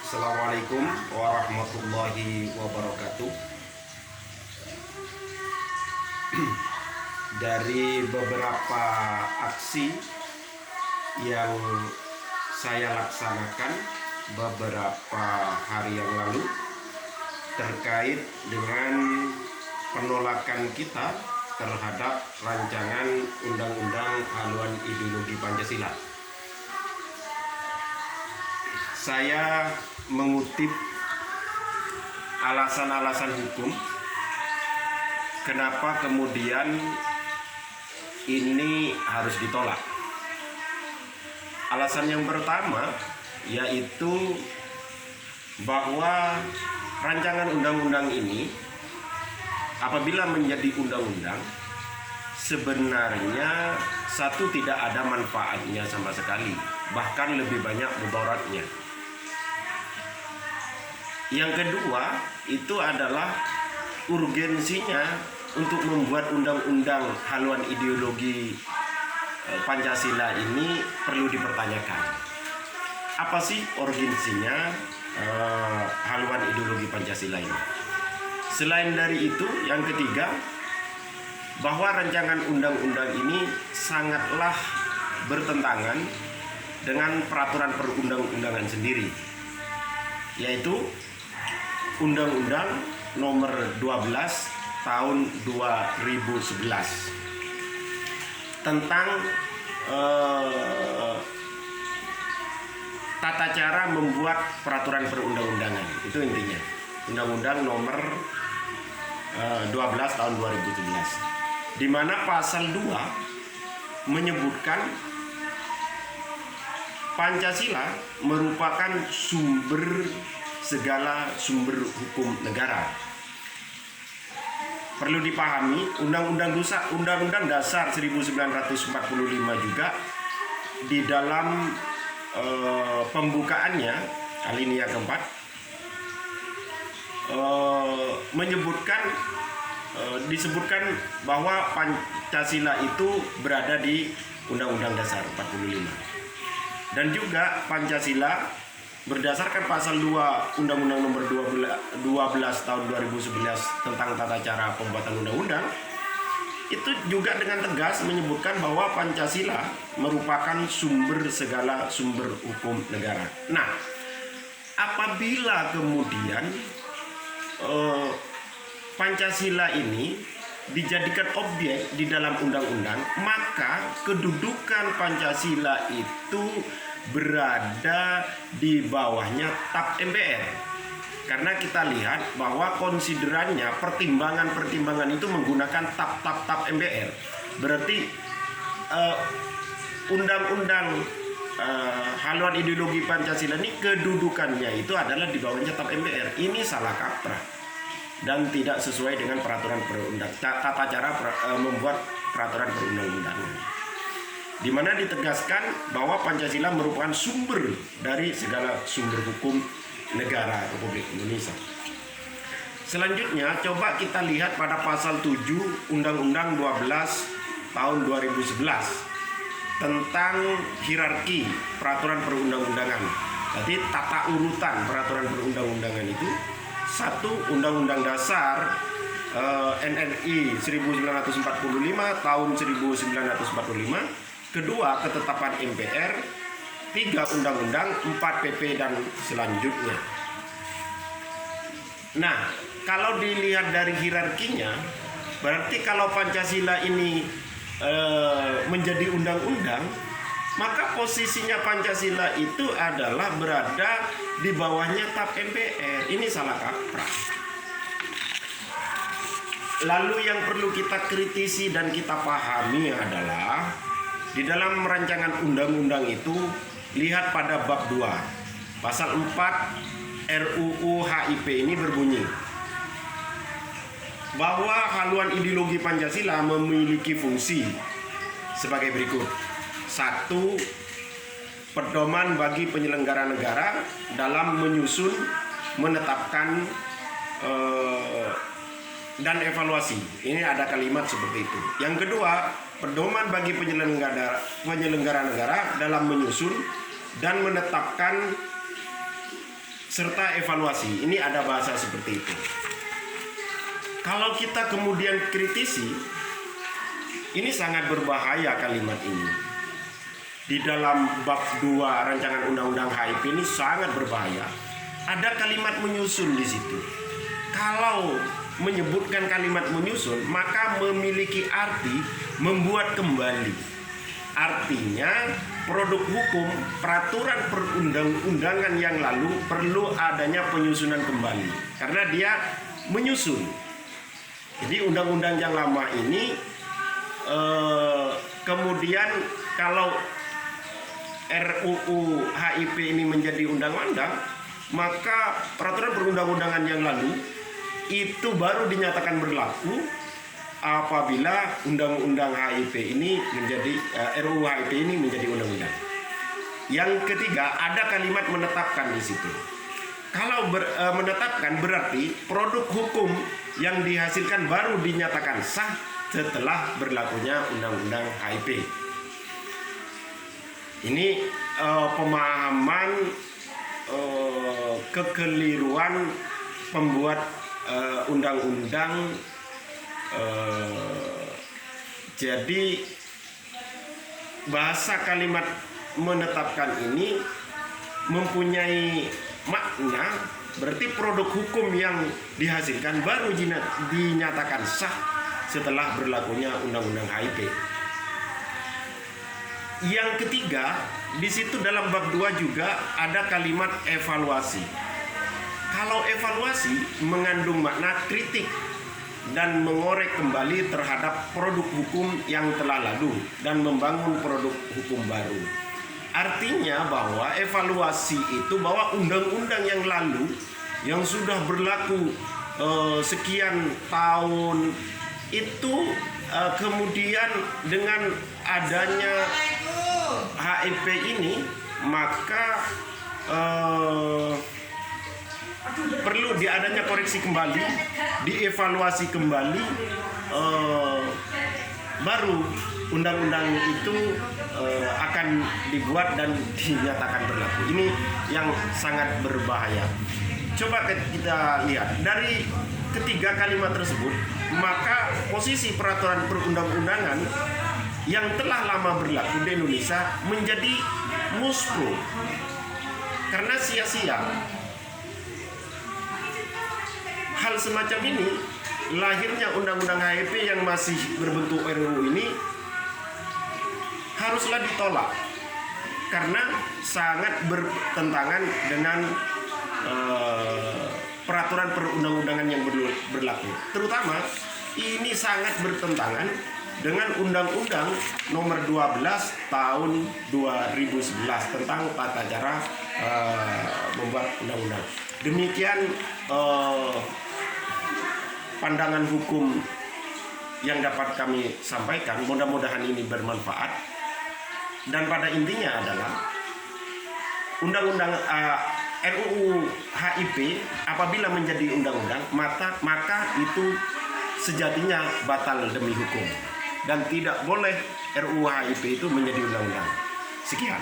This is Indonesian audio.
Assalamualaikum warahmatullahi wabarakatuh. Dari beberapa aksi yang saya laksanakan beberapa hari yang lalu terkait dengan penolakan kita terhadap rancangan Undang-Undang Haluan Ideologi Pancasila. Saya mengutip alasan-alasan hukum kenapa kemudian ini harus ditolak. Alasan yang pertama yaitu bahwa rancangan undang-undang ini apabila menjadi undang-undang sebenarnya satu, tidak ada manfaatnya sama sekali, bahkan lebih banyak mudaratnya. Yang kedua, itu adalah urgensinya untuk membuat undang-undang haluan ideologi Pancasila ini perlu dipertanyakan. Apa sih urgensinya haluan ideologi Pancasila ini? Selain dari itu, yang ketiga, bahwa rancangan undang-undang ini sangatlah bertentangan dengan peraturan perundang-undangan sendiri, yaitu Undang-Undang Nomor 12 Tahun 2011 tentang tata cara membuat peraturan perundang-undangan. Itu intinya. Undang-Undang Nomor 12 Tahun 2011, di mana pasal 2 menyebutkan Pancasila merupakan segala sumber hukum negara. Perlu dipahami, Undang-Undang Dasar 1945 juga di dalam pembukaannya alinea keempat disebutkan bahwa Pancasila itu berada di Undang-Undang Dasar 45, dan juga Pancasila berdasarkan pasal 2 Undang-Undang Nomor 12 Tahun 2011 tentang tata cara pembuatan undang-undang, itu juga dengan tegas menyebutkan bahwa Pancasila merupakan segala sumber hukum negara. Nah, apabila kemudian Pancasila ini dijadikan objek di dalam undang-undang, maka kedudukan Pancasila itu berada di bawahnya TAP MPR. Karena kita lihat bahwa konsiderannya, pertimbangan itu menggunakan TAP MPR. Berarti undang-undang haluan ideologi Pancasila ini kedudukannya itu adalah di bawahnya TAP MPR. Ini salah kaprah dan tidak sesuai dengan peraturan tata cara membuat peraturan perundang-undangan, di mana ditegaskan bahwa Pancasila merupakan sumber dari segala sumber hukum negara Republik Indonesia. Selanjutnya, coba kita lihat pada pasal 7 Undang-Undang 12 Tahun 2011 tentang hierarki peraturan perundang-undangan. Jadi tata urutan peraturan perundang-undangan itu: 1. Undang-Undang Dasar NRI 1945 tahun 1945. 2. Ketetapan MPR. 3. Undang-Undang. 4. PP dan selanjutnya. Nah, kalau dilihat dari hierarkinya, berarti kalau Pancasila ini menjadi undang-undang, maka posisinya Pancasila itu adalah berada di bawahnya TAP MPR. Ini salah kaprah. Lalu yang perlu kita kritisi dan kita pahami adalah di dalam rancangan undang-undang itu, lihat pada bab 2 pasal 4 RUU HIP ini berbunyi bahwa haluan ideologi Pancasila memiliki fungsi sebagai berikut. 1. Pedoman bagi penyelenggara negara dalam menyusun, menetapkan dan evaluasi. Ini ada kalimat seperti itu. Yang kedua, pedoman bagi penyelenggara negara dalam menyusun dan menetapkan serta evaluasi. Ini ada bahasa seperti itu. Kalau kita kemudian kritisi, ini sangat berbahaya kalimat ini. Di dalam bab 2 rancangan undang-undang HIP ini sangat berbahaya. Ada kalimat menyusun di situ. Kalau menyebutkan kalimat menyusun, maka memiliki arti membuat kembali. Artinya produk hukum, peraturan perundang-undangan yang lalu perlu adanya penyusunan kembali. Karena dia menyusun. Jadi undang-undang yang lama ini kemudian kalau RUU HIP ini menjadi undang-undang, maka peraturan perundang-undangan yang lalu itu baru dinyatakan berlaku apabila undang-undang HIP ini menjadi RUU HIP ini menjadi undang-undang. Yang ketiga, ada kalimat menetapkan di situ. Kalau menetapkan berarti produk hukum yang dihasilkan baru dinyatakan sah setelah berlakunya undang-undang HIP. Ini pemahaman kekeliruan pembuat undang-undang. Jadi bahasa kalimat menetapkan ini mempunyai makna, berarti produk hukum yang dihasilkan baru dinyatakan sah setelah berlakunya undang-undang HIP. Yang ketiga, di situ dalam bab 2 juga ada kalimat evaluasi. Kalau evaluasi mengandung makna kritik dan mengorek kembali terhadap produk hukum yang telah lalu dan membangun produk hukum baru. Artinya bahwa evaluasi itu bahwa undang-undang yang lalu yang sudah berlaku sekian tahun itu kemudian dengan adanya HIP ini maka perlu diadanya koreksi kembali, dievaluasi kembali, baru undang-undang itu akan dibuat dan dinyatakan berlaku. Ini yang sangat berbahaya. Coba kita lihat dari ketiga kalimat tersebut, maka posisi peraturan perundang-undangan yang telah lama berlaku di Indonesia menjadi muspro karena sia-sia. Hal semacam ini, lahirnya undang-undang HIP yang masih berbentuk RUU ini haruslah ditolak karena sangat bertentangan dengan peraturan perundang-undangan yang berlaku. Terutama ini sangat bertentangan dengan Undang-Undang Nomor 12 Tahun 2011 tentang tata cara membuat undang-undang. Demikian pandangan hukum yang dapat kami sampaikan. Mudah-mudahan ini bermanfaat. Dan pada intinya adalah Undang-Undang RUU HIP apabila menjadi undang-undang maka itu sejatinya batal demi hukum dan tidak boleh RUU HIP itu menjadi undang-undang. Sekian.